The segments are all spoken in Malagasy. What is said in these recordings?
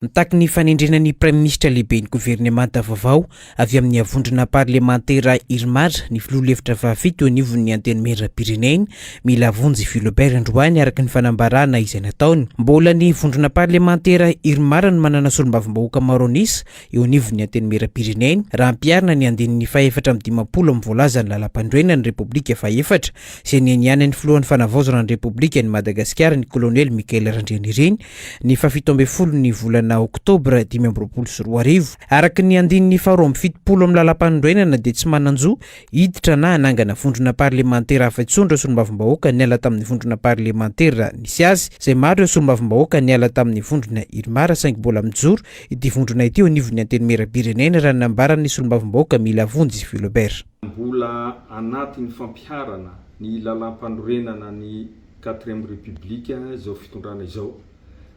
Mitaky ny fanendrenan'ny Premier ministre lehiben'ny gouvernemanta vaovao avy amin'ny avondrona parlementaire Irmar ny filoha-hevitra vahavita eo anivon'ny antenimieram-pireneny mila vonjy Philibert androany araka ny fanambarana izay nataony. Mbola ny vondrona parlementaire Irmar no manana solombavambahoaka maro anisa eo anivon'ny antenimieram-pireneny raha ampiarina ny andinin'ny fahaefatra amby dimapolo amin'ny voalaza ny lalam-pandroena ny Repoblika fahaefatra izay nianianan'ny filohan'ny fanavaozana ny Repoblika ny Madagasikara ny kolonely Mikael Randrianiriny ny fafito ambin'ny folo ny volana Oktobra 2024 araka ny andinin'ny faharoa amby fitopolo amin'ny lalam-pandroenana dia tsy mananjo hiditra na anangana vondrona parlementaire afa-tsondra solombavambahoaka niala tamin'ny vondrona parlementaire nisy azy izay maro ireo solombavambahoaka niala tamin'ny vondrona Irmar saingy mbola mijoro ity vondrona ity eo anivon'ny antenimieram-pirenena raha nambaran'ny solombavambahoaka mila vonjy Philibert. Mbola anatin'ny fampiharana ny lalam-pandroenana ny 4e République izao fitondrana izao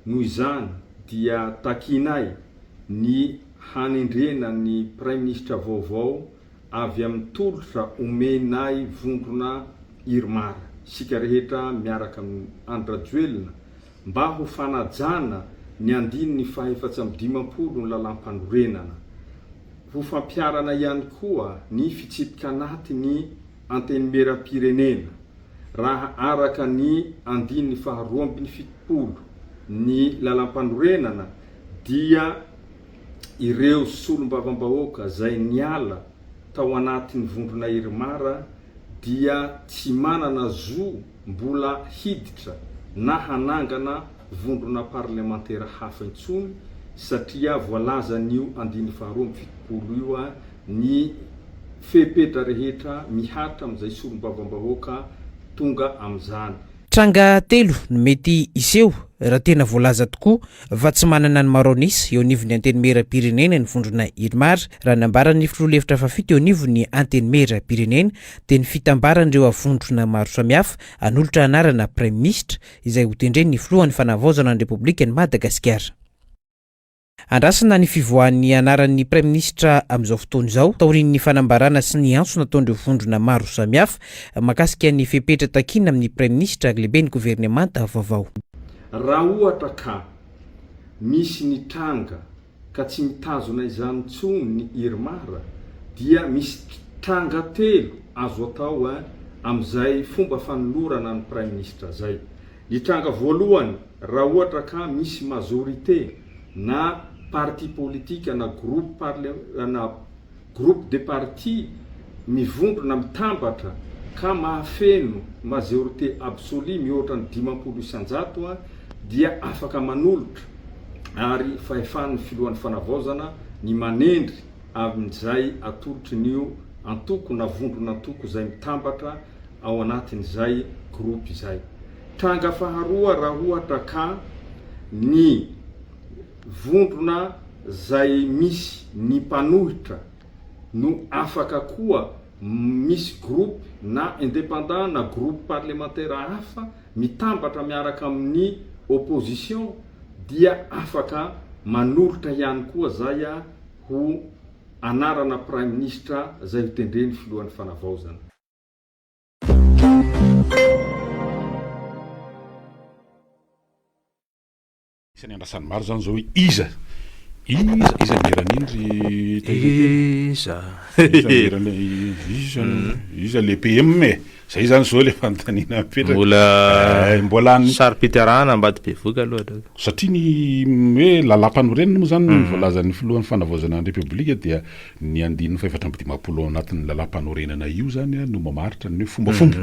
noho izany dia takinay ny hanendrena ny Prime Ministre vaovao avy amin'ny tolotra omenay vondrona Irmar. Sika rehetra miaraka amin'ny andrajoelina mba ho fanajana ny andinin'ny fahaefatra amby dimapolo ny lalam-pandroenana. Ho fampiarana ihany koa ny fitsipika anatin'ny antenimieram-pirenena raha araka ny andinin'ny faharoa ambin'ny fitopolo ny lalam-pandroenana dia ireo solombavambahoaka izay niala tao anatin'ny vondrona Irmar dia tsy manana zo mbola hiditra na hanangana vondrona parlementaire hafa intsony satria voalaza n'io andinin'ny faharoa amby fitopolo io ny fepetra rehetra mihatra amin'izay solombavambahoaka tonga amin'izany. Tranga telo no mety iseho raha tena voalaza tokoa fa tsy manana ny maro anisa eo anivon'ny antenimieram-pirenena ny vondrona Irmar raha nambaran'ny filoha-hevitra fafito eo anivon'ny antenimieram-pirenena dia ny fitambaran'ireo avondrona maro samihafa anolotra anarana Premier Ministre izay ho tendren'ny filohan'ny fanavaozana ny Repoblika ny Madagasikara. Andrasana ny fivoahan'ny anaran'ny Premier Ministre amin'izao fotoana izao taorian'ny fanambarana sy ny antso nataon'ireo vondrona maro samihafa mahakasika ny fepetra takina amin'ny Premier Ministre lehiben'ny gouvernemanta vaovao. Raha ohatra ka misy ny tranga ka tsy mitazona izany intsony ny Irmar dia misy tranga telo azo atao amin'izay fomba fanolorana ny Prime Ministre zay. Ny tranga voalohany raha ohatra ka misy majorité na parti politique na groupe de parti mivondrona mitambatra ka mahafeno majorité absolue mihoatra ny 50 isanjato dia afaka manolotra ary fahefan'ny filohan'ny fanavaozana ny manendry amin'izay atolotry n'io antoko na vondrona antoko izay mitambatra ao anatin'izay groupe izay. Tranga faharoa raha ohatra ka ny vondrona zay misy ny mpanohitra no afaka koa misy groupe na indépendant na groupe parlementaire hafa mitambatra miaraka amin'ny opposition dia afaka manolotra ihany koa zay ho anarana Prime Ministre zay ho tendreny filohan'ny fanavaozana. Isany andrasany maro zany zao iza miran'indry iza le PM zay zany zao le fanontaniana mipetraka mbola sary piterana ambady be voka aloha satria ny hoe lalam-panorenana moa zany voalazan'ny filohan'ny fanavaozana ny Repoblika dia ny andinin'ny fahaefatra amby dimapolo anatin'ny lalam-panorenana io zany no mamaritra ny hoe fombafomba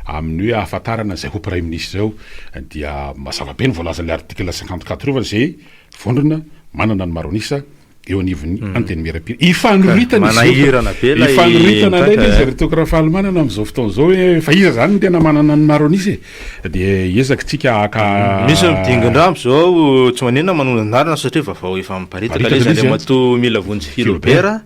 amin'ny hoe ahafantarana zay ho Prime Ministre zao dia mazava be ny voalazan'le article 54 zay vondrona manana ny maro anisa eo anivon'ny antenimieram-pirenena ifanoritana indray izy retoko raha fahalomanana amin'izao fotoana izao hoe fa iza zany no tena manana ny maro anisa dia ezaka tsika aka misy midingan-dramo zao tsy manena manona anarana satria vaovao efa miparitaka le izy mato mila vonjy Philibert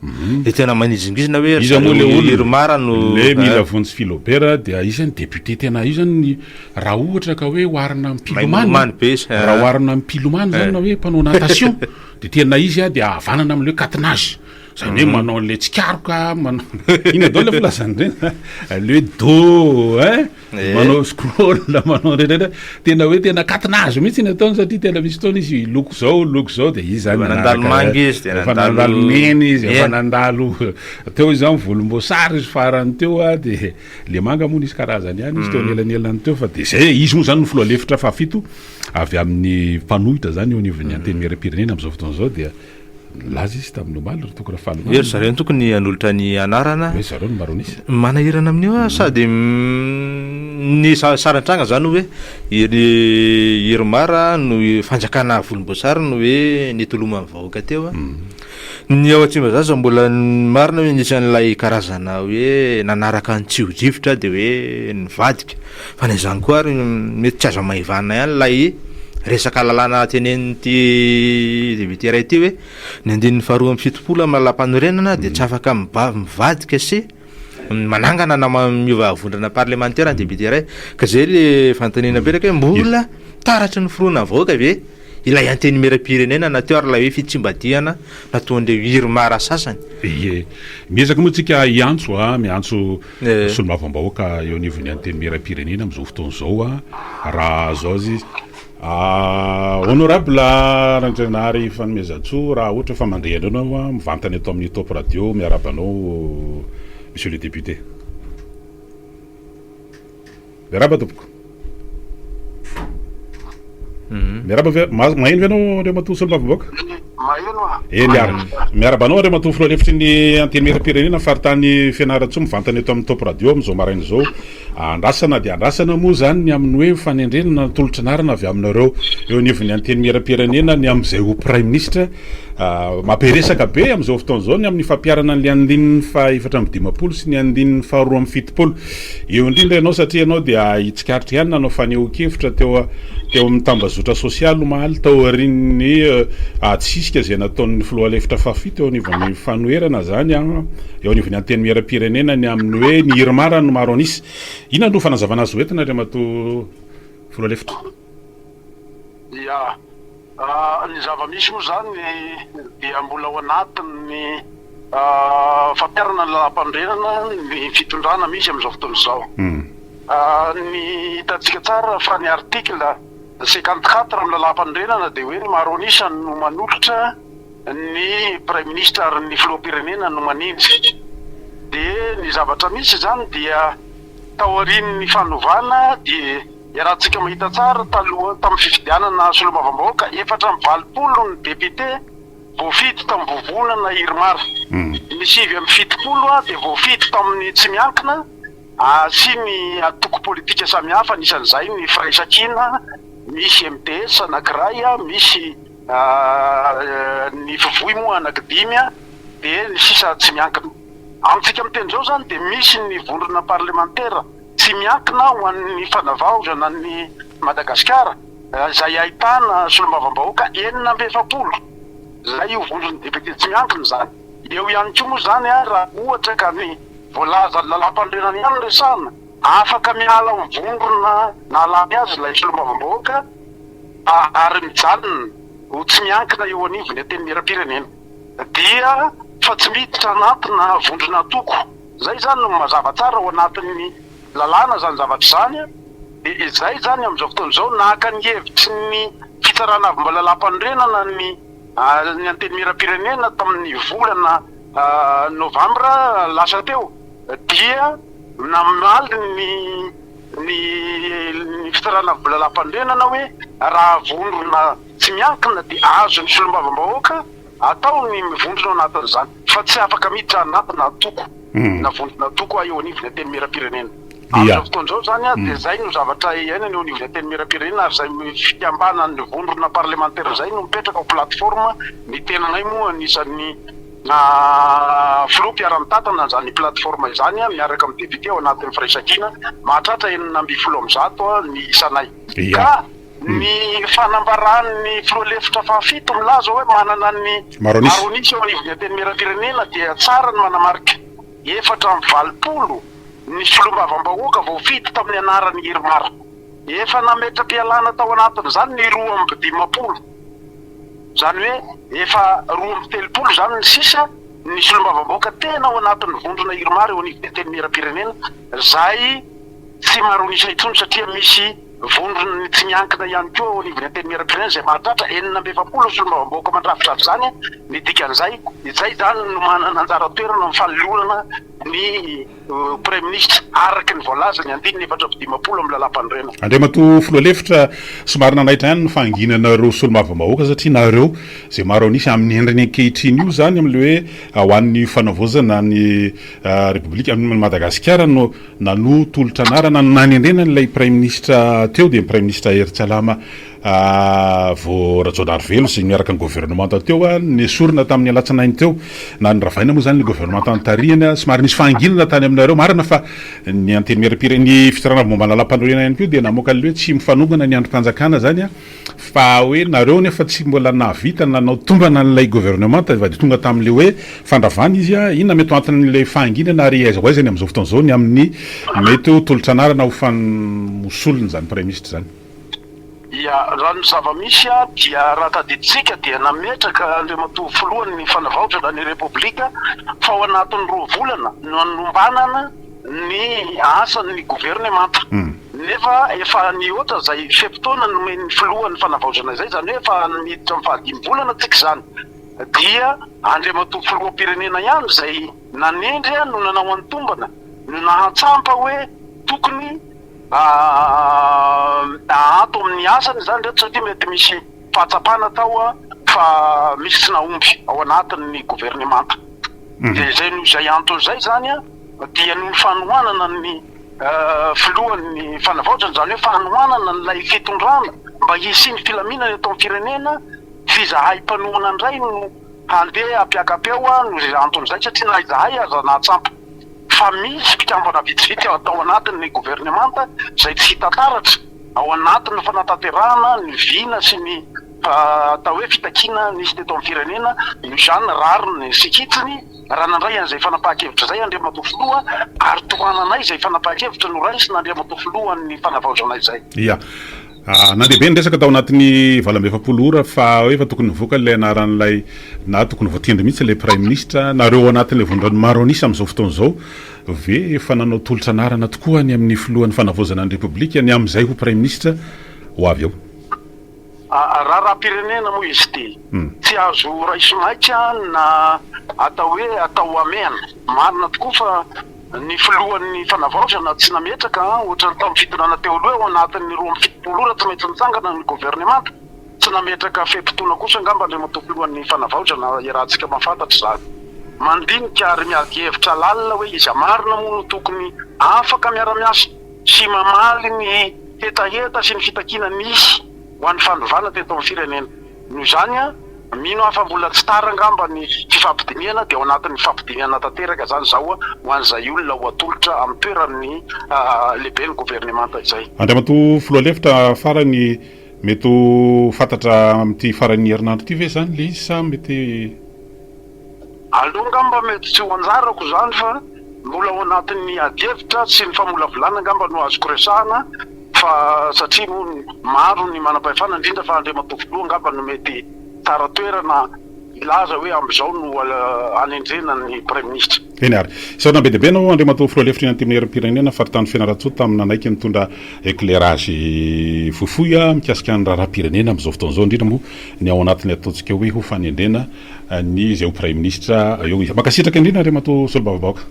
dia tena manizingizina hoe izy moa le olo Irmar no le mila vonjy Philibert dia izy ny député tena io zany raha ohatra ka hoe oharina mpilomany be raha oharina mpilomany zany na hoe mpanao natation dia tena izy dia avanana amin'le catenage zany hoe manao le tsikaroka ina dao le filazany reny le do manao scroll manao rehetra tena hoe tena katinazo mihitsy iny ataony satria tena misy fotoana izy loko zao de izy zany efa nandalo mena izy efa nandalo teo izy zany volomboasary izy farany teo de le manga moa nisy karazany ihany izy teo anelanelany teo fa de zay izy moa zany no filoha lefitra fafito avy amin'ny mpanohitra zany eo anivon'ny anteny miram-pirenena am'izao fotoana zao dia laza izy tamin'ny omaly raha tokony raha zareo tokony hanolotra ny anarana zareo no maronisy manahirana amin'io sady ny sarantranga zany hoe Irmara no fanjakana volomboasary no hoe nitoloma amin'ny vahoaka teo ny ao atsimba zaza mbola marina hoe nisan'ilay karazana hoe nanaraka ny tsiodrivotra de hoe nivadika fa n'izany koa ary mety tsy aza maivana ihany lay resaka lalàna tenen'ity député ray ity hoe ny andin'ny faharoa amby fitopolo amin'ny lalam-panorenana de tsy afaka mivadika sy manangana na miova vondrana parlementaire ny député ray ka zay le fantanina beraka hoe mbola taratry ny foroana vahoaka ve ilay anteny miram-pirenena nateo ary la hoe fitsimbadiana nataon'le Irmara sasany miezaka moa tsika miantso solomavambahoaka eo anivon'ny anteny miram-pirenena am'izao fotoana zao raha zao izy honorable Randrenary Fanomezantsoa raha ohatra fa mandrehana anao mivantany atao amin'ny top radio miarabanao monsieur le député miaraba tompoko miaraba maheno ve anao reo matoa solomavambahoaka miarabanao reo matoa filoha lefitry ny anteny miram-pirenena faritany Fianaratsoa mivantany eto amin'ny top radio am'izao maraina zao andrasana de andrasana moa zany ny amin'ny hoe fanendrenana tolotra narana avy aminareo eo anivon'ny anteny miram-pirenena ny am'izay ho prime ministre mampiresaka be am'izao fotoana zao ny amin'ny fampiarana an'le andininy fa 450 sy ny andininy faharoa amby 70 eo indrindra ianao satria ianao dia itsikaritry ihany nanao faneho-kevitra teo amin'ny tambazotra sosialy omaly tao arin'ny tsisika zay nataon'ny filoha lefitra fafito eo anivon'ny fanoherana zany eo anivon'ny anteny miram-pirenena ny amin'ny hoe ny Irmara no maro anisy ina no fanazavana azy hoentina re mato filoha lefitra ny zava-misy moa zany dia mbola ao anatin'ny fampiarana ny lalam-pandrenana ny fitondrana misy am'izao fotoana zao ny hitantsika tsara fa ny article 54 amin'ny lalam-pandrenana de hoe maro anisany no manolotra ny prime ministre ary ny filoham-pirenena no manindry de ny zavatra misy zany dia tao arin'ny fanovana de iarahantsika mahita tsara taloha tamin'ny fifidianana solomavambahoaka 420 ny député voafito tamin'ny vovonana Irmara ny 770 de voafito tamin'ny tsy miankina sy ny atoko politika samihafa anisan'izay ny firaisankina misy MTS anankiray misy ny fivoy moa anankidimy de ny sisa tsy miankina amintsika miteny zao zany de misy ny vondrona parlementaire tsy miankina ho an'ny fanavaozana ny Madagasikara zay ahitana solomavambahoaka 970 zay io vondrona député tsy miankina zany eo ihany koa moa zany raha ohatra ka ny voalaza lalam-pandrenana ihany resana afaka miala mivondrona nalamy azy lay solomavambahoaka ary mijanona ho tsy miankina eo anivony anteny miram-pirenena dia fa tsy miditra anatina vondrona toko zay zany no mazava tsara ao anatin'ny lalàna zany zavatra zany de zay zany am'izao fotoana zao naka ny hevitry ny fitsarana avy mbola lalam-pandrenana ny anteny miram-pirenena tamin'ny volana novambra lasa teo dia namaly ny fitsarana avy mbola lalam-pandrenana hoe raha vondrona tsy miankina de azo ny solomavambahoaka atao ny mivondrona anatin'izany fa tsy afaka miditra anatina toko na vondrona toko eo anivony anteny miram-pirenena am'izao fotoana zao zany de zay no zavatra iainany eo anivony anteny miram-pirenena ary zay fiambana ny vondrona parlementaire zay no mipetraka ao plateforme ny tenanay moa anisan'ny filoha-piaran-tatana zany plateforme izany miaraka amin'ny député ao anatin'ny firaisankina mahatratra 970 ny isanay ka ny fanambaran'ny filoha lefitra fafito milaza hoe manana ny maronisy eo anivony anteny miram-pirenena dia tsara ny manamarika 420 ny solomavambahoaka voafito tamin'ny anaran'ny Irmara efa nametra-pialana tao anatiny zany ny 220 zany hoe efa 230 zany ny sisa nisy olombavamboaka tena ao anatin'ny vondrona irmary eo anivon'ny miram-pirenena zay tsy maro nisy intsony satria misy vondrona tsy miankina ihany koa ao anivon'ny teny miram-pirenena zay mahatratra 920 sy olombavamboaka mandrafitra azy zany ny dikan'izay zay zany no manana anjara toerana mifanilolana ny premier ministre araky ny voalaza ny 420 amin'ny lalapanirena. Andriamato Filoalefitra somary nanaitra ihany ny fanginanareo solomavambahoaka satria nareo zay maro anisy amin'ny endriny ankehitriny io zany amin'le hoe ho an'ny fanavozana ny République amin'ny Madagasikara no nano tolotra anarana nanendrena n'ilay premier ministre teo dia premier ministre Hery-Tsalama vo Rajaonary Velo sy miaraka ny gouvernement teo ny sorona tamin'ny alatsanainy teo na ny ravaina moa zany ny gouvernement tantarihana somary nisy fanginana tany aminareo marina fa ny anteny miara-pirenena fitarana momba lalapanirena ihany koa dia namoaka le hoe tsy mifanongana ny androm-panjakana zany fa hoe nareo nefa tsy mbola navita nanao tombana n'ilay gouvernement va de tonga tamin'le hoe fandravana izy inona mety ho anton'le fanginana ary aiza ho aiza ny amin'izao fotoana zao ny amin'ny mety ho tolotra anarana ho famosolony zany premier ministre zany. Ya raha ny zava-misy dia raha tadiditsika dia nametraka Andriamato Filoha ny fanavaotra ny Repoblika fa ao anatin'ny 2 volana no anombanana ny asan'ny gouvernemanta. Nefa efa niotra zay feptaona nomen'ny Filoha ny fanavaotrana zay zany hoe efa miditra amin'ny 5 volana tsika zany dia Andriamato Filoha pirenena ihany zay nanendry no nanao antombana no nahatsampa hoe tokony ato amin'ny asany zany reto satria mety misy fahatsapana tao fa misy tsy naomby ao anatin'ny gouvernemanta. Dia zay no zay antony zay zany dia ny fanohanana ny Filohan'ny fanavaotrany zany hoe fanohanana n'ilay fitondrana mba hisiny filaminana eto amin'ny firenena fizahay mpanohana indray no handeha ampiakapeo no zay antony zay satria na izahay aza nahatsampa fa misy mpikambana vitsivitsy atao anatin'ny gouvernemanta zay tsy hita taratra ao anatin'ny fanatanterahana ny vina sy ny atao hoe fitakina nisy teto amin'ny firenena io zany rariny sikitsiny raha nandray an'izay fanapahan-kevitra zay Andriamato Filoha ary tohananay zay fanapahan-kevitra no raisina Andriamato Filoha ny fanavaozanay zay. Ia nandehibe ny resaka tao anatin'ny 27 ora fa hoe efa tokony nivoaka ilay anaran'ilay na tokony voatendry mihitsy ilay premier ministre nareo anatin'ilay vondrano maro anisy amin'izao fotoana zao ve efa nanao tolotra anarana tokoa ny amin'ny filohan'ny fanavaozana ny Repoblika ny amin'izay ho premier ministre ho avy ao. Raharam-pirenena moa izy ty tsy azo raiso maika na atao hoe atao amena marina tokoa fa ny Filohan'ny fanavaozana tsy nametraka ohatra ny tamin'ny fitondrana teo aloha ao anatin'ny 27 ora tsy maintsy nitsangana ny gouvernemanta tsy nametraka fepitoana kosa angamba Andriamato Filohan'ny fanavaozana iarahantsika mahafantatra zany mandinika ary miady hevitra lalina hoe izy marina moa no tokony afaka miara-miasa sy mamaly ny hetaheta sy ny fitakina nisy ho an'ny fandrovana teto amin'ny firenena noho izany mino afa mbola tsy tara angamba ny fifampidiniana dia ao anatin'ny fifampidiniana tanteraka zany zao ho an'izay olona ho atolotra amin'ny toeran'ny lehibe ny gouvernemanta izay. Andriamato Filoalefitra farany mety ho fantatra amin'ity faran'ny herinandro ity ve zany le izy sa mety aloha ngamba mety tsy ho anjarako zany fa mbola ao anatin'ny adihevitra sy ny famolavolana ngamba no azoko resahana fa satria maro ny manam-pahefana indrindra fa Andriamato Filoha ngamba no mety tara toerana ilaza hoe amin'izao no anendrena ny premier ministre. Eny ary saona be deabe anao Andriamato Filoalefitra ny miara-pirenena faritany fianarantsoa tamin'ny anaiky nitondra éclairage fohifohy mikasika ny raharam-pirenena amin'izao fotoana zao indrindra moa ny ao anatin'ny ataontsika hoe ho fanendrena ny zay ho premier ministre eo izy makasitraka indrindra Andriamato Solobavabaoka.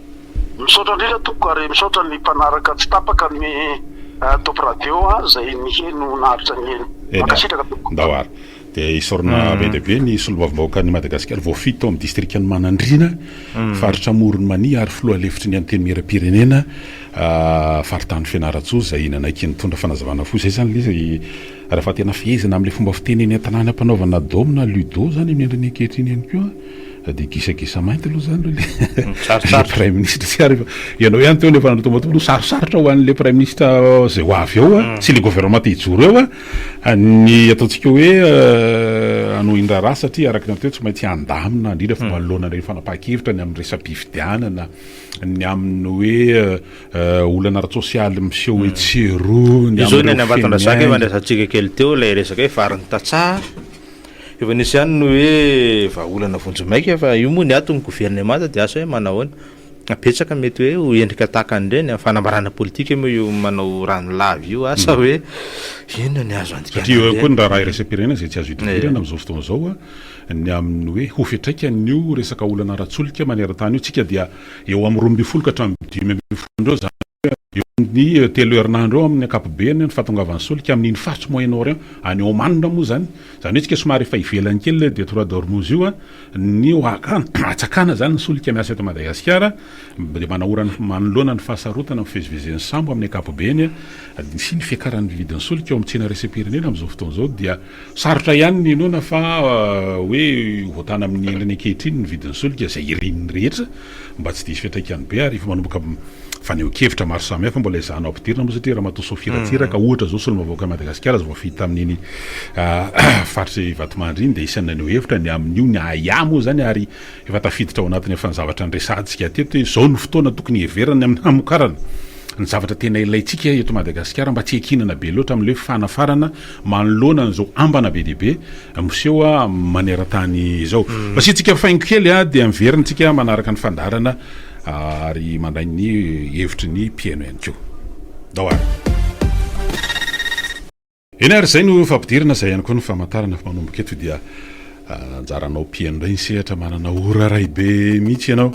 Misaotra indrindra toko ary misaotra ny mpanaraka tsy tapaka ny top radio zay ny heno naharitra ny heno makasitraka toko ndao ary dia isorona be deabe ny solobavabaoka ny Madagasikara voafito amin'ny district ny Manandrina faritra Morony Mania ary Filoalefitry ny anteny miara-pirenena faritany fianaratsoa zay nanaiky nitondra fanazavana fo zay zany izy raha fa tena fihezana amin'ilay fomba fiteneny an-tanàna mpanaovana dôme na ludo zany amin'ny endriny ankehitriny ihany koa dia gisagisa mainty aloha zany le premier ministre tsy ary ianao ihany teo nefa natombatombolo sarosarotra ho an'le premier ministre zay ho avy ao sy le gouvernement hijoro eo ny ataontsika hoe anohindraraha satria araka ny teo tsy maintsy andamina indrindra fa manoloana ny fanapahan-kevitra ny amin'ny resam-pifidianana ny amin'ny hoe olana ara-tsosialy miseho hoe tsero izao ny any ambatondrasaka efa ndrasantsika kely teo ilay resaka hoe farany tatsaha efa nisy ihany no hoe vahaolana vonjomaika fa io moa ny atony gouvernement dia asa hoe manao ahoana apetsaka mety hoe endrika tahaka an'ireny fanambarana politika moa io manao ranolavy io asa hoe inona ny azo antika satria koa ny raha irasam-pirenena zay tsy azo hitovana amin'izao fotoana zao ny amin'ny hoe ho fiatraikany resaka olana ratsolika maneran-tany io tsika dia eo amin'ny 12 ka hatramin'ny 15 zany ny telo herinandro eo amin'ny ankapobeny ny fahatongavan'ny solika amin'iny faritsy Moyen-Orient any Oman moa zany hoe tsika somary efa ivelany kely détroit d'Ormuz io ny atsakana zany ny solika miasa eto Madagasikara dia manahorana manoloana ny fahasarotana amin'ny fivezivezen'ny sambo amin'ny ankapobeny sy ny fiakaran'ny vidin'ny solika eo amin'ny tsena resam-pirenena amin'izao fotoana zao dia sarotra ihany ny inona fa hoe voatana amin'ny endriny ankehitriny ny vidin'ny solika izay irininy rehetra mba tsy diso fiatraikany be ary efa manomboka faneo-kevitra maro samihafa mbola izahana ampidirina moa satria raha matoa sofiratsiraka ohatra zao solo mavoaka Madagasikara zao vita amin'iny faritry Vatomandry iny dia isany naneo hevitra ny amin'io ny aya moa zany ary efa tafiditra ao anatin'ny efa ny zavatra nresantsika teto hoe zao ny fotoana tokony heverany amin'ny hamokarana ny zavatra tena ilaitsika eto Madagasikara mba tsy ekinana be loatra amin'le fanafarana manoloana n'izao ambana be dehibe miseho maneran-tany izao basitsika faingo kely dia miverinatsika manaraka ny fandarana ary mandray ny hevitry ny mpiaino ihany koa daoary eny ary zay no fampidirana zay ihany koa no famantarana fa manomboka eto dia anjaranao mpiaino indray ny sehatra manana ora ray be mihitsy ianao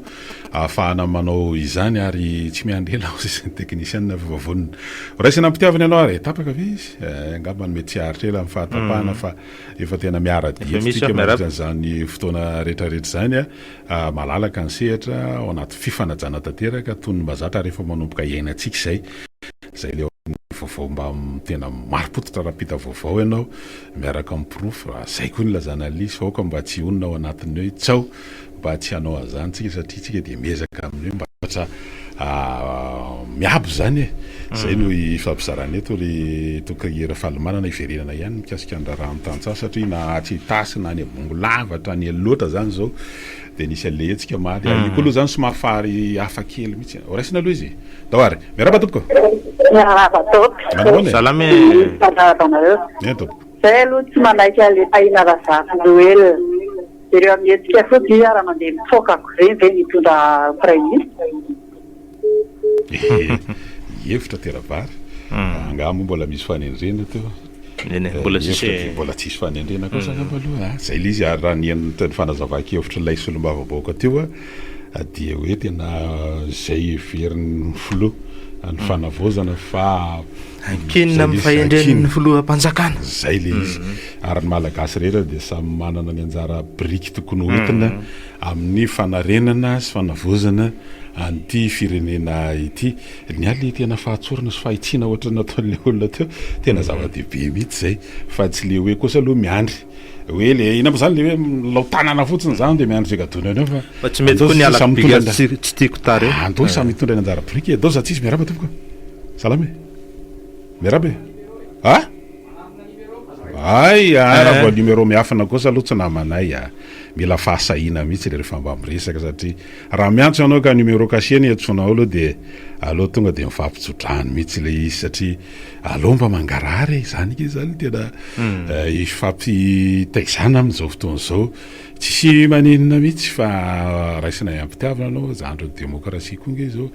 ahafahana manao izany ary tsy miandela ny teknisianna vavavonina raisina ampitiavana ianao ary tapaka ve izy angambany mety tsy aritra ela amin'ny fahatapahana fa efa tena miara-diatsika miaritra zany fotoana rehetrarehetra zany malalaka ny sehatra ao anaty fifanajana tanteraka toy ny mazatra rehefa manomboka iainantsika zay le vaovao mba tena maropototra rapita vaovao ianao miaraka amin'ny prof zay koa ny lazana lisy vaoka mba tsy onona ao anatiny hoe tsao mba tsy hanao azantsika satria tsika dia miezaka amin'ny hoe mba atra miabo zany zay no ifampizarana eto le tokariera fahalomanana iverenana ihany mikasika ny raha mitantsa satria na tsy tasy na any abongolavatra ny loatra zany zao dia nisy ale tsika maly ary koa aloha zany somafary hafa kely mihitsy raisina aloha izy daoary miaraba tompoko salame tompoko zay aloha tsy manaiky le tahina razafy Noel ireo amin'ny hetsika fotsy raha mandeha mifokako ve mitondra praministre hevitra teravary angamo mbola misy fanendrena teo mbola tsisy fanendrena koa sakamba aloha zay le izy ary raha ny fanazava-kevitra ilay solombavaboaka teo dia hoe tena zay veriny filo ny fanavozana fa kinina mifahendren'ny filohampanjakana zay le izy ary ny malagasy rehetra dia samy manana ny anjara briky tokony hoentina amin'ny fanarenana sy fanavozana an'ity firenena ity ny aly tena fahatsorana sy fahitsiana ohatra nataon'le olona teo tena zava-dehibe mihitsy zay fa tsy le hoe kosa aloha miandry hoe le ina moa zany le hoe laotanana fotsiny zany dia miandry zay gadonany eo fa tsy mety koa ny alabiga tsy tiako tary eo andao samy mitondra ny anjara briky dao za tsisy miaraba tompoko salame miarabe raha mba numéro miafina kosa aloha tsy namanay mila fahasahina mihitsy le rehefa mba miresaka satria raha miantso ianao ka numéro kasieny atsonao aloha dia aloha tonga dia mifampitsodrany mihitsy le izy satria aloha mba mangarary zany ke zany tena ifampitaizana amin'izao fotoana zao tsisy maninona mihitsy fa raisina ampitiavana anao zandro demokrasia koa nge zao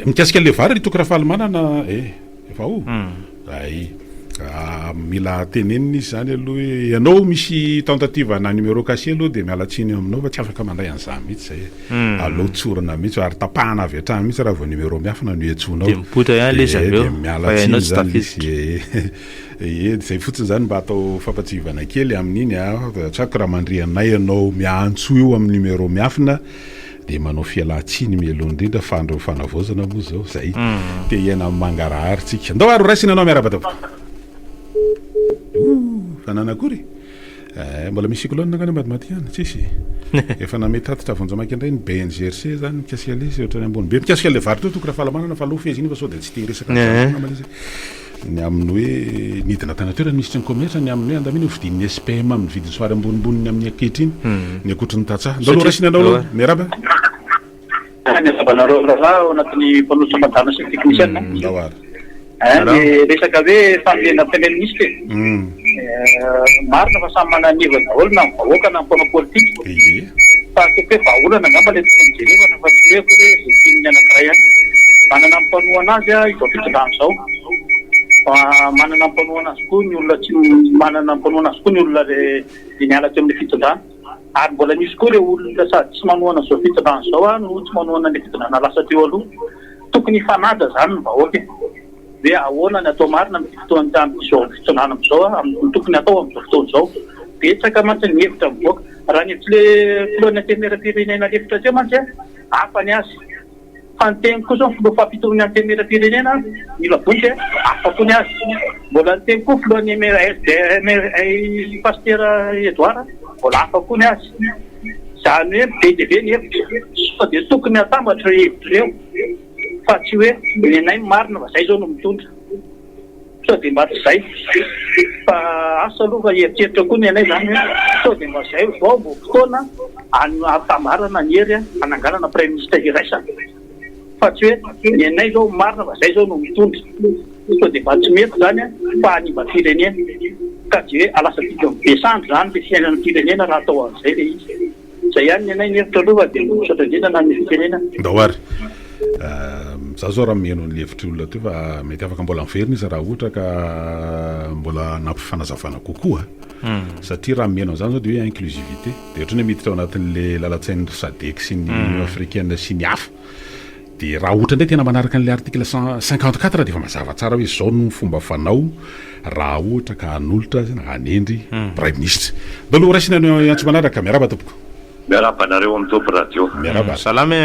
mikasika le vary ritoko raha fahalomanana efa ay mila tenenina izy zany aloha hoe ianao misy tentative na numéro caché aloha dia mialatsiny aminao fa tsy afaka mandray an'izany mihitsy zay aloha tsorana mihitsy ary tapahana avy hatrany mihitsy raha vao numéro miafina no etsonao dia mipotra ihany le zareo mialatsiny zany izy zay fotsiny zany mba atao fampatsivana kely amin'iny tsako raha mandrianay ianao miantso io amin'ny numéro miafina dia manao fialatsiny mialoha indrindra fa andreo fanavozana moa zao zay dia iana mangarahary tsika ndao ary raisina anao miarabata fananakory mbola misy cyclone nakany Madimati any tsisy efa namety tatitra vonjamaiky indray ny BNGRC zany mikasika le izy ohatrany ambony be mikasika le vary teo tokony raha fahalamanana fa aloha feziny fa sao dia tsy te resaka ny amin'ny hoe nidina tanatora ny ministre ny commerce ny amin'ny hoe andaminy vidin'ny SPM amin'ny vidiny soary ambonimboniny amin'ny ankehitriny ny akotriny tatsaha ndao aloha raisina anao miaraba miarabanareo raha ao anatin'ny mpanosy amadana sy technicien ndao ary resaka hoe fampiana premier ministre marina fa samy mananiva daholo na vahoaka na mpanao politika fa toko hoe vaholana ngamba le tokonjerevana fa tsy meko hoe zay tiany anankiray any manana mpanohana azy a izao fitondrano zao fa manana mpanohana azy koa ny olona tsy manana mpanohana azy koa ny olona le niala teo amin'ny fitondrano ary mbola misy koa le olona sady tsy manohana zao fitondrano zao a no tsy manohana le fitondrana lasa teo aloha tokony fanaja zany ny vahoaka hoe ahoana ny atao marina amin'ny fotoany am'izao fitondrana am'izao tokony atao am'izao fotoana zao betsaka mantsy ny hevitra mivoaka raha ny tsy le filohan'ny antenera-pirenena lefitra teo mantsy hafa ny azy fa ny teny koa zao filoha fampitony antenera-pirenena mila vonjy hafa koa ny azy mbola ny teny koa filohan'ny pastera Edouard mbola hafa koa ny azy zany hoe be dia be ny hevitra fa dia tokony atambatra hevitra ireo fa tsy hoe nenay marina fa zay zao no mitondra sao dia mba tsy zay fa asa aloha fa heritreritra koa ny anay zany hoe sao dia mba zay vao mbo fotoana atamarana ny hery ananganana prime ministre iraisana fa tsy hoe ny anay zao marina fa zay zao no mitondra sao dia mba tsy mety zany fa hanimba firenena ka dia hoe alasa tika besandro zany le fiainana firenena raha atao an'izay le izy zay ihany ny anay ny hevitra aloha dia misaotra indrindra na ny firenena dahoary za zao raha meno ny hevitry olona teo fa mety afaka mbola miverina izy raha ohatra ka mbola nampifanazavana kokoa satria raha meno an'izany zao dia hoe inclusivité dia ohatrany hoe miditra ao anatin'le lalatsain'ny sadek sy ny africaine sy ny hafa dia raha ohatra ndray tena manaraka n'le article 54 dia efa mazava tsara hoe zao no fomba fanao raha ohatra ka hanolotra hanendry prime ministre da aloha raisina ny antso manaraka miaraba tompoko miaraba nareo amin'ny topo radio miaraba salame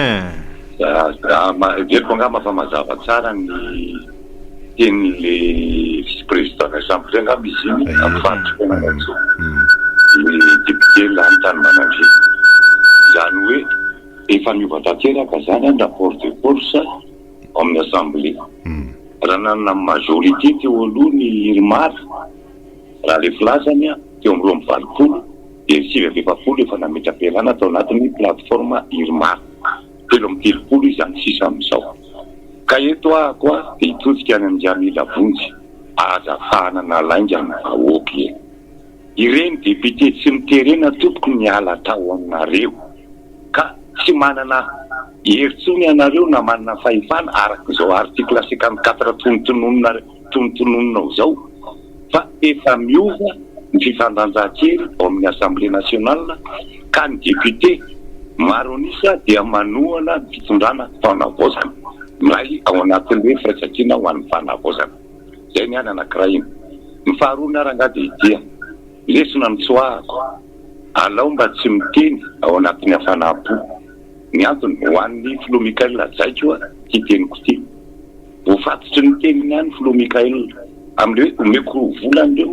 dieko angamba fa mazava tsara ny teny'le vice président exemple zay angamba izy iny am'fantrokonanatso le député lany tany manandre zany hoe efa miova tanteraka zany an rapport de force ao amin'ny assemblée raha nanana majorité teo aloha ny irmar raha le filazany a teo amin'ny roa amby valopolo dia sivy avy efapolo efa nametra-piarana tao anatin'ny plateforme irmar telo amin'ny telopolo izy any sisa amin'izao ka eto ahako a dia hitotsika any amin'ny Jamila Vonjy azafahana nalainga ny vahoaka ireny député tsy miterena tompoko miala tao aminareo ka tsy manana heritsony ianareo na manana fahefana araka izao article 54 tonontononona zao fa efa miova ny fifandanjahakely ao amin'ny assemblée nationale ka ny député maro anisa dia manohana fitondrana fanavozana mray ao anatin'ny hoe firaisankina ho an'ny fanavozana zay ny any anankiray iny ny faharoa ny arangady idia lesona ny tsoahako alao mba tsy miteny ao anatin'ny hafanam-po ny antony ho an'ny Filo Mikael Jaiko ty teniko ty voafatotry ny teniny any Filo Mikael amin'le hoe omeko volana reo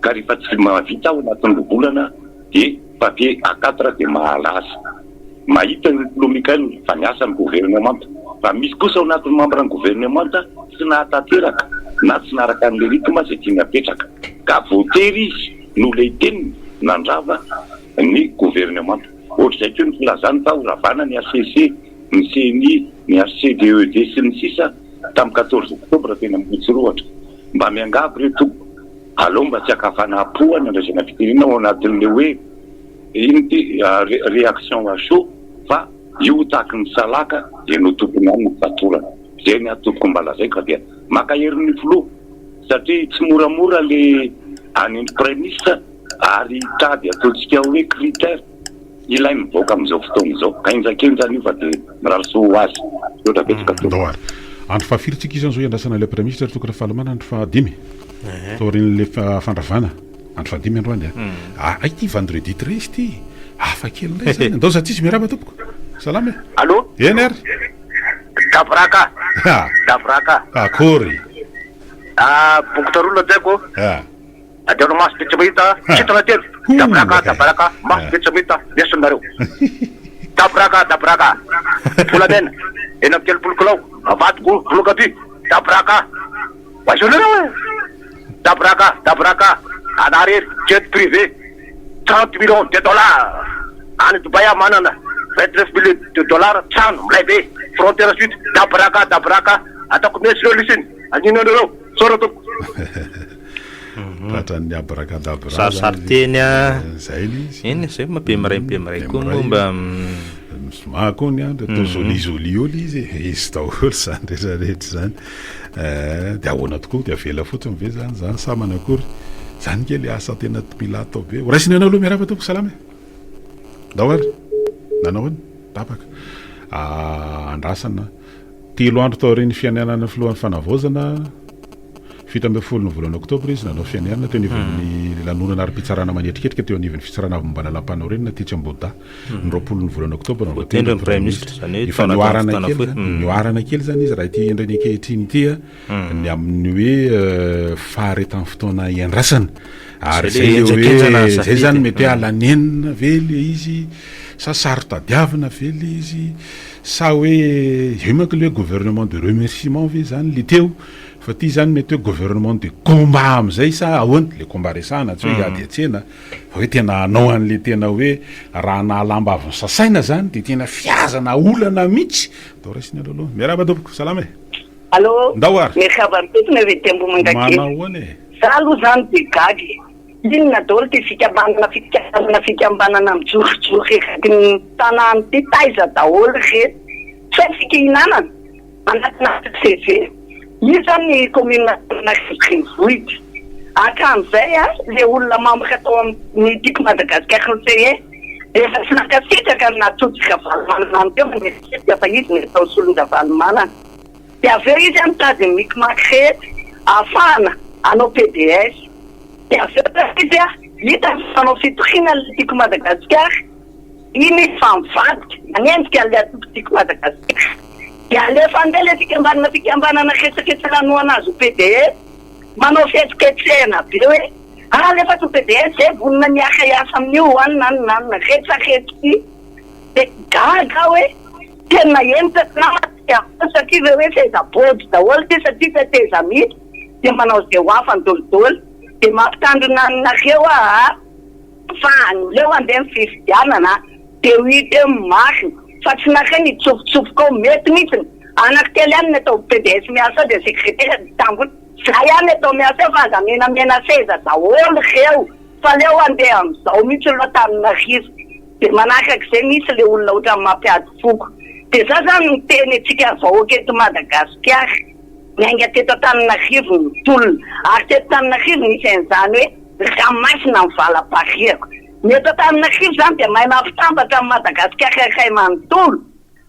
ka rehefa tsy mavita ao anatin'ny volana dia papier A4 dia mahalaza mahita ny Filo Mikael fa niasa ny gouvernement fa misy kosa ao anatin'ny membre ny gouvernement tsy nahatanteraka na tsy naraka an'le rythme zay tiany apetraka ka voatery izy no le teniny nandrava ny gouvernement ohatr'izay keo ny filazany fa horavana ny ACC ny CNI ny HCDED sy ny sisa tamin'ny 14 octobre tena mitsorohatra mba miangavy reto alao mba tsy akafana-po ny andraisana fitenena ao anatin'le hoe iny ty réaction à chaud fa io tahaky ny salaka dia no tompony any ny fatorana zay ny atopoko mba lazaiko dia maka herin'ny filo satria tsy moramora le any prime ministre ary tady ataontsika hoe critère ilainy mivoaka amin'izao fotoana izao ka injakeny zany io fa dia miralso azy loatra betsaka doary andro fahafirytsika izy an'izao iandrasana le prime ministre tokony fahalamana andro fahadimy taorin'le fandravana andro fahadimy androany a ity vendredi 13 ty hafa kely ndray zany andao zatsisy miaraba tompoko salamy allo eny ary davraka davraka akory bokotarolona jaiko adiano maso betsamahita sitana telo dabraka maso betsamahita lesanareo dabraka volamena ena amin'ny telopolo kilao avadiko volokaty dabraka vaisonareo dabraka anarery jet privé 30 millions de dollars any Dubai manana 29 millions de dollars trano milay be frontière sud dabraka ataoko mesy reo lisiny aninanareo sora toko tratran'ny abrakadabra sarisary-teny zay izy eny zay mampemiray koa mba makony a atao joli olo izy daholo zany rehetrarehetra zany de ahoana tokoa de avela fotsiny ve zany samana akory zany kely asa tena mila atao be raisiny anao aloha miarava toko salama dahoary nanao any tapaka andrasana 3 andro tao reny fianarana filohan'ny fanavozana 17 ny volana oktobra izy nanao fianarana teo anivon'ny lanonana ary-pitsarana manetriketrika teo anivon'ny fitsarana avy mbana lampanao reny na titsy amboda ny 20 ny volana oktobra efa nioarana kely zany izy raha ty endreny ankehitriny itya ny amin'ny hoe faharetan'ny fotoana iandrasana ary zay hoe zay zany mety hoe alanenina ve le izy sa sarotadiavina ve le izy sa hoe io manko le gouvernement de remerciement ve zany le teo fa ty zany mety hoe gouvernement de combat am'izay sa ahoany le combat resana tsy hoe iady atsena fa hoe tena anao an'le tena hoe raha nahalamba avy ny sasaina zany de tena fiazana olana mihitsy dao raisiny alo aloha miaraba tompoko salama e allo ndaoary miakavantotona ve tembo mandake manahoany e za aloha zany de gagy inona daholo ty fikambanana mijorojoro ny tanàny ty taiza daholo re tsy hoe fikihinanana anatina CV io zany commune nakivohity akan'izay a le olona mamboka atao amin'ny tiako Madagasikara ny efa tsy nakasitraka natsotsika valomanana teo manesitraka fa izy ny atao solonja valomanana de aveo izy a mitady mikimakirety ahafahana anao PDS de aveo izy a hita fanao fitoriana le tiako Madagasikara iny famivadika manendrika le atoko tiako Madagasikara de alefa andeha le fikambanana resaketsy lanoana azy ho PDS manao fihetsiketsena be hoe lefa to PDS zay vonina miaka iasa amin'io anina retsaretsy de gaga hoe tena entana satria hoe fezabody daholo ty satria feteza mity de manao zay ho afa ndolidolo de mampitandrona nareo fa leo andeha mififidianana de hite marina fa tsy nakay nitsofotsofoka ao mety mihitsiny anankitely any ny atao PDS miasa de secrétaire ditambony zay any atao miasa fa aza menamena seza daholo reo fa leo andeha am'izao mihitsy loha taminarivo de manakak'izay misy le olona ohatra mampiady foko de za zany miteny atsika vahoaka eto Madagasikara miainga teto Antananarivo mitolona ary teto Antananarivo misy an'izany hoe ramasina mivalapariako mety Antananarivo zany de mahay mampitambatra amin'ny Madagasikara kay manontolo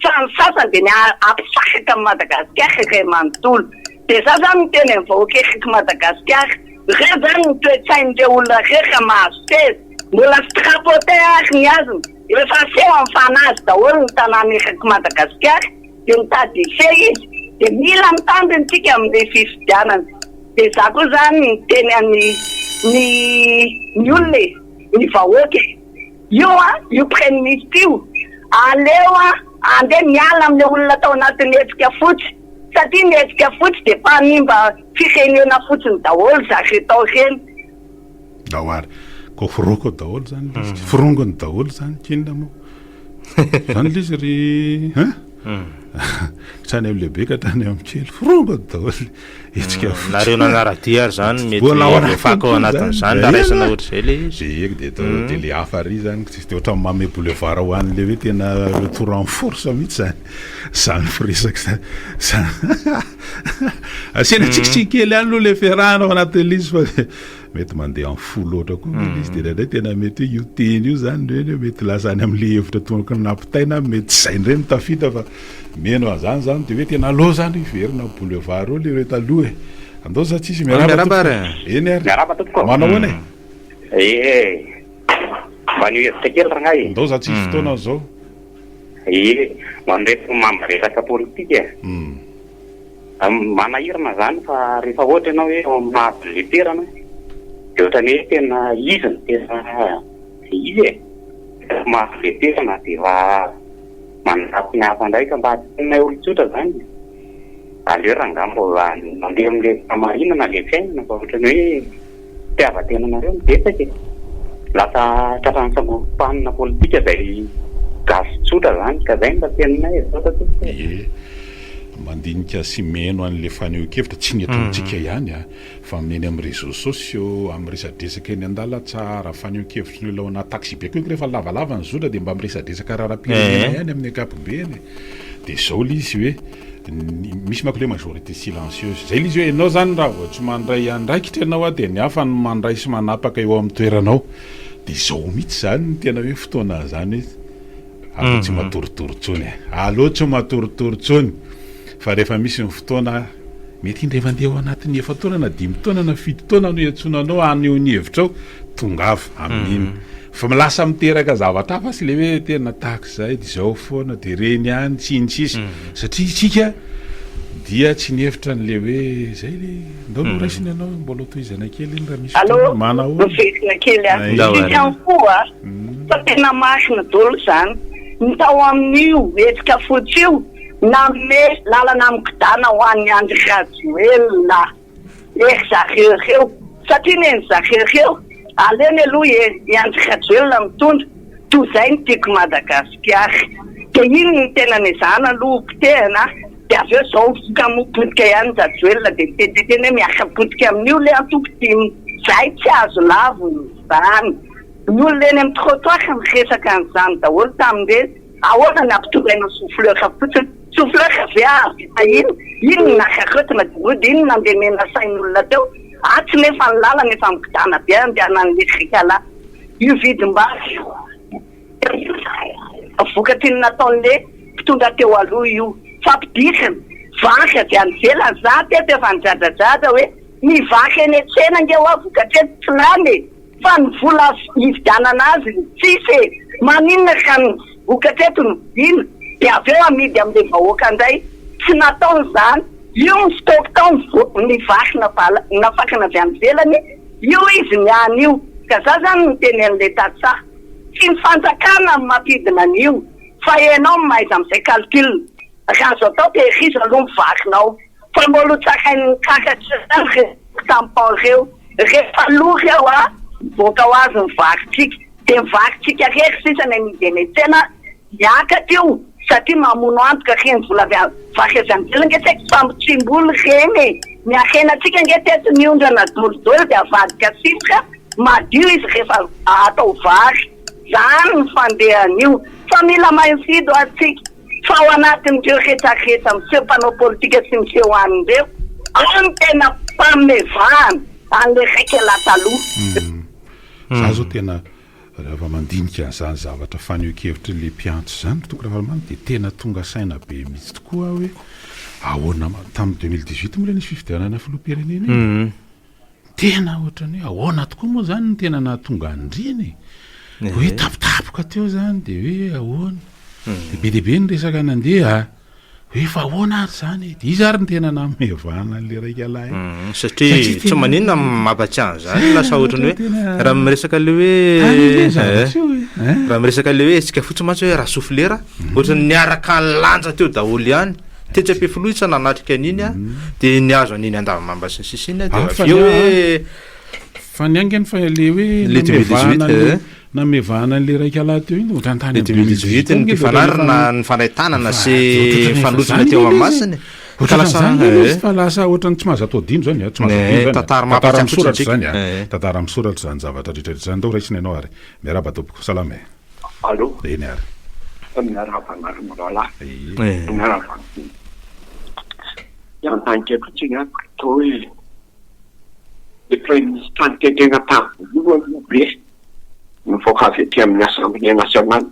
fa ny sasany de ny ampisakaka amin'ny Madagasikara kay manontolo de za zany miteny amin'ny vahoaka eto Madagasikara re zany ny toe-tsain'ireo olona reka mahazo teza mbola strapote ary ny azony efa seho amin'ny fanazy daholo ny tanàna eto Madagasikara de mitady fe izy de mila mitandryntsika amin'le fifidianana de za koa zany miteny ny olona ny vahoaka io io premier ministre io aleo andeha miala amin'le olona atao anatin'ny hetsika fotsy satria ny hetsika fotsy de mpanimba firenena fotsiny daholo zare tao reny dahoary ko foroko daholo zany forongony daholo zany kinona mo zany le izy ry trany am'lehibe ka trany am'kely forongony daholo hetsika nareo nanaraty ary zany mety fako ao anatin'izany la raisana ohatra zay le izy de le hafa ry zany de ohatra mame boulevard ho an'le hoe tena retour en force mihitsy zany firesaka zany asena tsikitsiky kely any loha le fiarahana ao anatin'le izy fa mety mandeha en fou loatra koa izy de nandray tena mety hoe io teny io zany reny mety lasany am'le hevitra tonaka nampitaina mety zay ndray mitafita fa meno azany de hoe tena aloha zany iverina boulevard eo le reto aloha andao za tsisy miaraba eny ary manao ahoana manio hevitra kely ragnay andao za tsisy fotoana zao mandreto mambaresaka politika manahirana zany fa rehefa ohatra ianao hoe ao amina biliterana de ohatrany hoe tena iziny tena izy mahabiliterana de va mandrapy ny hafa ndraika mba tenay olotsotra zany aleo rangambo mandeha am'le famarinana le fiainana fa ohatrany hoe tiavatena nareo mibetsaka lasa tratrany sambofanina politika zay gasy tsotra zany ka zay mba tenanay mandinika sy meno an'le faneho-kevitra tsy ny etontsika ihany fa mineny amin'ny réseaux sociaux amin'ny resadresaka eny an-dala tsara faneho-kevitra ny olona ao anaty taxi be koa rehefa lavalava ny zotra dia mba miresadresaka raharaham-pirenena ihany amin'ny ankapobeny dia zao le izy hoe misy manko le majorité silencieuse zay le izy hoe ianao zany raha vao tsy mandray andraikitra ianao dia ny hafa ny mandray sy manapaka eo amin'ny toeranao dia zao mihitsy zany ny tena hoe fotoana zany aloha tsy matoritorontsony aloha tsy matoritorontsony fa rehefa misy ny fotoana mety indray mandeha ao anatin'ny efa-taona na 5 taona na 7 taona no iantsonanao anio ny hevitrao tongava amin'iny fa milasa miteraka zavatra hafa sy le hoe tena tahaka izay dia zao foana dia reny ihany tsy intsisy satria isika dia tsy nihevitra n'le hoe zay le ndao no raisiny ianao mbola tohizana kely iny raha misy mana fesina kely an koa fa tena masina dolo zany ny tao amin'io etsika fotsy io na me lalana amikidana ho an'ny Andry Rajoelina zareo satria neny zareo aleny aloha Andry Rajoelina mitondra toy zay ny tiako Madagasikara dia iny ny tena nezana aloha potehana dia avy eo zao voka mopotika ihany Rajoelina dia tetena miaka potika amin'io le antoko-timy zay tsy azo lavony zany ny olona eny amin'ny trottoir miresaka an'izany daholo tamin'ireny ahoana ny ampitoraina souffleur fotsiny souffleur avy iny nakarotina dirody iny nandemena sain'olona teo tsy nefa ny lalana efa mikidana be andehanana elektrika la io vidim-bary vokatiny nataon'le mpitondra teo aloha io fampidikany vaka avy any velany za teto efa nijadrajadra hoe mivaka eny an-tsena nge hoa vokatreto tsy lany fa ny vola hividianana azy tsisy maninona ka ny vokatreto ny vidina dia avy eo amidy amin'le vahoaka indray tsy nataony zany io ny stock tao ny vaky nafakana avy any velany io izy niany io ka za zany ny teny an'le tatsaha tsy ny fanjakana amin'ny mampidina an'io fa ianao mahaiza amin'izay calcul raha azo atao dia riza aloha mivakinao fa mbola tsakainy kakatry tampon reo rehefa lory eo voaka ho azy ny vakitsika dia mivakitsika rery sisany amidy eny an-tsena miakatra io satria mamono antoka reny vola vaky avy any velany nge tsaiko fampitsimboly reny miakenatsika nge teto niondrana dolodolo dia avadika sifra madio izy rehefa atao vaky zany ny fandehan'io fa mila mainfido atsika fa ao anatin'ireo rehetrarehetra miseho mpanao politika sy miseho an'ireo ao ny tena mpamevahana an'le raiky lataloha za zao tena rehefa mandinika an'izany zavatra faneho-kevitra le mpiantso zany tokony rahavalomany dia tena tonga saina be mihitsy tokoa hoe ahoana tamin'ny 2018 mola nisy fifidianana filoham-pirenena tena ohatrany hoe ahoana tokoa moa zany ny tena nahatonga andriny hoe tapitapoka teo zany dia hoe ahoana be dehibe ny resaka nandeha hoe fa ahoana ary zany dia izy ary ny tena namevana n'le raika alahy satria tsy maninona mampatsiahany zany lasa ohatrany hoe raha miresaka le hoe raha miresaka le hoe tsika fotsy mantsy hoe raha soufflera ohatrany niaraka ny lanja teo daholo ihany tetsape filohitsy nanatrika an'iny dia niazo an'iny andavamamba sy ny sisiny dia avy eo hoe fa niangany fa le hoe namevana n'le raika alahy teo iny ohatrantany 2018 ny mpifanarina ny fanaitanana sy fanolosana teo amasiny fa lasa ohatrany tsy mahazo atao dino zany tsy mahazo tantara misoratra zany tantara misoratra zany zavatra rehetrarehetra zany ndao raisina ianao ary miaraba topoko salama allo eny ary miaravanaromaloala miarava iantankeko tsika to hoe le premier ministre ny tetena be mivoaka avy aty amin'ny assemblée nationale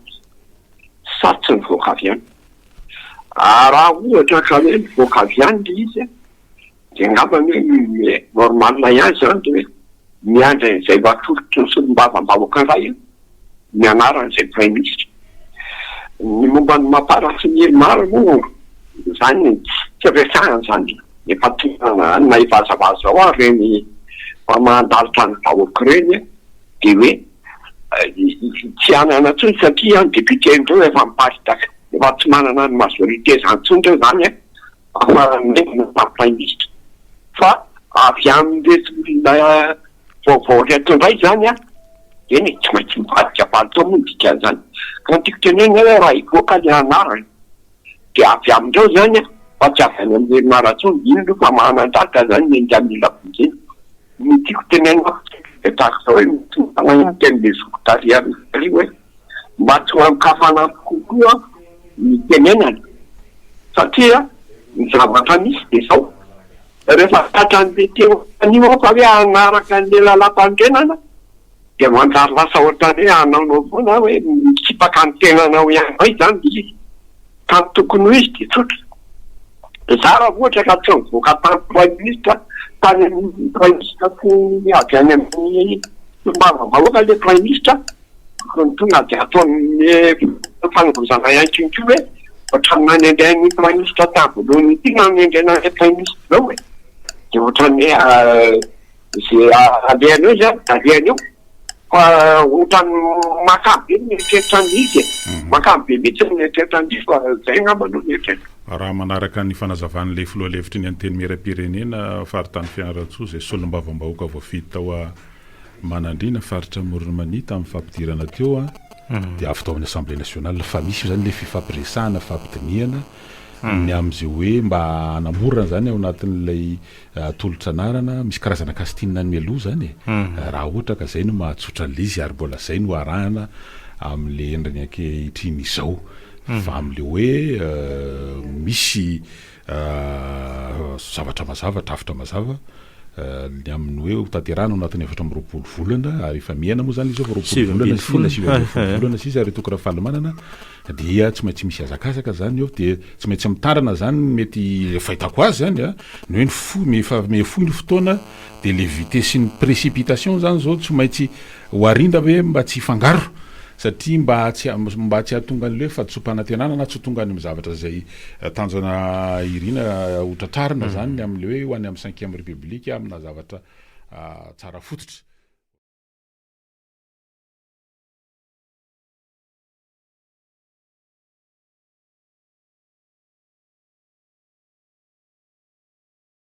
satsy mivoaka avy any raha ohatra ka hoe mivoaka avy any le izy dia ngamba hoe normalna ihany zany dia hoe miandra izay vatolotry ny solombavam-bahoaka iray ny anaran'izay premier ministre ny momba ny mamparatsy ny hely maro moa zany tsy avesahany zany efa tonga na ivazavaza ao reny fa mandalitra ny vahoaka reny dia hoe tsy anana tsony satria ny député ndreo efa miparitaka efa tsy manana ny majorité zany tsony reo zany prime ministre fa avy amin'le vaovao reto indray zany eny tsy maintsy mivadika palitao moa dika zany ka tiako teneny hoe raha ivoaka le anarany dia avy amindreo zany fatsiavany amin'le maratsony ino fa mahanandaka zany menga mila bozeny ny tiako tenena tahaka zao hoe mitanaten'le zokotariary hoe mba tsy hoankafana kokoa ny tenenany satria ny zavatra misy de zao rehefa tatran'le teo anio fa hoe anaraka an'le lalam-pandrenana de manjary lasa ohatrany hoe anaonao foana hoe mitsipaka ny tenanao ihany vai zany de izy ka ny tokony ho izy de tsotra za raha ohatra ka tsy mivoaka tany praministra tany amin'ny praministra avy any amin'ny mbavavahoaka le praministra tonga de ataon'ny fanovozana iankinko hoe ohatrany nanendray ny praministra tavolohany ty nanendrana le praministra zao hoe de ohatrany hoe zay alehany eo zany alehany eo fa ohatrany makabe mieritreritra izy makabe mihitsy mieritreritra izy fa zay ngamba no mieritreritra raha manaraka ny fanazavan'le filoha levitry ny anteny mera-pirenena faritany Fianarantsoa zay solombavambahoaka voafidy tao a Manandrina faritra Moronmanita amin'ny fampidirana teo a dia avy tao amin'ny Assemblée nationale fa misy zany le fifampiresahana fampidiniana ny am'izay hoe mba hanamorana zany ao anatin'ilay tolotranarana misy karazana kastinina ny mialoha zany raha ohatra ka zay no mahatsotra an'le izy ary mbola zay no arahana amin'le endriny ankehitriny izao fa amin'le hoe misy zavatra mazava drafitra mazava ny amin'ny hoe hotanterana anatin'ny 7 volana ary efa miaina moa zany izy ao 7 volana sisa ary tokony fahalomanana dia tsy maintsy misy azakazaka zany eo de tsy maintsy mitarana zany mety fahitako azy zany a ny hoe ny fohy ny fotoana de le vitesse sy ny précipitation zany zao tsy maintsy hoarindra hoe mba tsy fangaro satria mba tsy hatonga an'le fahatsopana-tenana na tsy tonga any amin'ny zavatra zay tanjona irina hotratrarina zany amin'le hoe ho any amin'ny 5e république amina zavatra tsara fototra